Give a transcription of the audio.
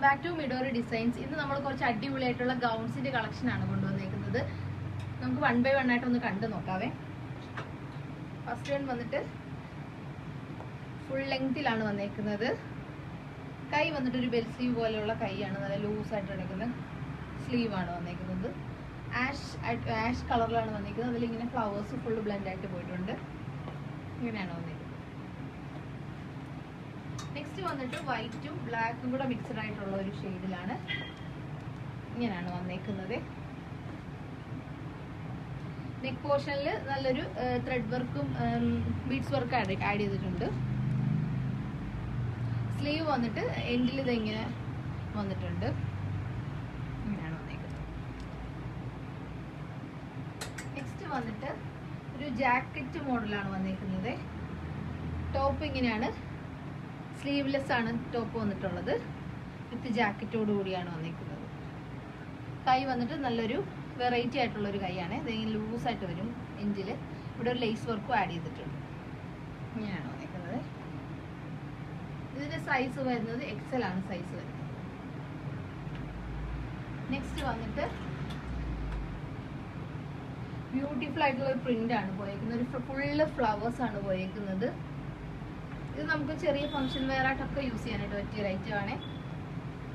Back to Midori designs. ഇന്ന് നമ്മൾ കുറച്ച് അടിപൊളിയായിട്ടുള്ള ഗൗൺസിന്റെ കളക്ഷൻ ആണ് കൊണ്ടുവന്നേക്കുന്നത്. നമുക്ക് 1 by 1 ആയിട്ട് ഒന്ന് കണ്ടു നോക്കാവേ. ഫസ്റ്റ് വൺ വന്നിട്ട് ഫുൾ ലെങ്തിലാണ് വന്നേക്കുന്നത്. കൈ വന്നിട്ട് ഒരു ബെൽ സ്ലീവ് പോലെയുള്ള കൈയാണ്, നല്ല ലൂസായിട്ട് എടുക്കുന്ന സ്ലീവ് ആണ് വന്നേക്കുന്നത്. ആഷ് കളറിലാണ് വന്നേക്കുന്നത്. അതിലിങ്ങനെ ഫ്ലവേഴ്സ് ഫുള്ള് ബ്ലെൻഡ് ആയിട്ട് പോയിട്ടുണ്ട്. ഇങ്ങനെയാണ് വന്നേക്കുന്നത്. നെക്സ്റ്റ് വന്നിട്ട് വൈറ്റും ബ്ലാക്കും കൂടെ മിക്സഡ് ആയിട്ടുള്ള ഒരു ഷെയ്ഡിലാണ് ഇങ്ങനെയാണ് വന്നേക്കുന്നത്. നെക്ക് പോർഷനിൽ നല്ലൊരു ത്രെഡ് വർക്കും ബീഡ്സ് വർക്കും ആഡ് ചെയ്തിട്ടുണ്ട്. സ്ലീവ് വന്നിട്ട് എൻഡിൽ ഇതിങ്ങനെ വന്നിട്ടുണ്ട്. ഇങ്ങനെയാണ് വന്നേക്കുന്നത്. നെക്സ്റ്റ് വന്നിട്ട് ഒരു ജാക്കറ്റ് മോഡലാണ് വന്നേക്കുന്നത്. ടോപ്പ് ഇങ്ങനെയാണ്, സ്ലീവ്ലെസ് ആണ് ടോപ്പ് വന്നിട്ടുള്ളത്. വിത്ത് ജാക്കറ്റോട് കൂടിയാണ് വന്നിരിക്കുന്നത്. കൈ വന്നിട്ട് നല്ലൊരു വെറൈറ്റി ആയിട്ടുള്ള ഒരു കൈയാണ്. ഇതെങ്കിലും ലൂസായിട്ട് വരും. എൻഡിൽ ഇവിടെ ഒരു ലേസ് വർക്കും ആഡ് ചെയ്തിട്ടുണ്ട്. ഇങ്ങനെയാണ് വന്നിരിക്കുന്നത്. ഇതിന്റെ സൈസ് വരുന്നത് XL ആണ് സൈസ് വരുന്നത്. നെക്സ്റ്റ് വന്നിട്ട് ബ്യൂട്ടിഫുൾ ആയിട്ടുള്ള ഒരു പ്രിന്റ് ആണ് പോയേക്കുന്നത്. ഒരു ഫുള്ള് ഫ്ലവേഴ്സ് ആണ് പോയേക്കുന്നത്. ഇത് നമുക്ക് ചെറിയ ഫംഗ്ഷൻ വെയർ ആയിട്ടൊക്കെ യൂസ് ചെയ്യാനായിട്ട് പറ്റിയ ഒരു ഐറ്റം ആണ്.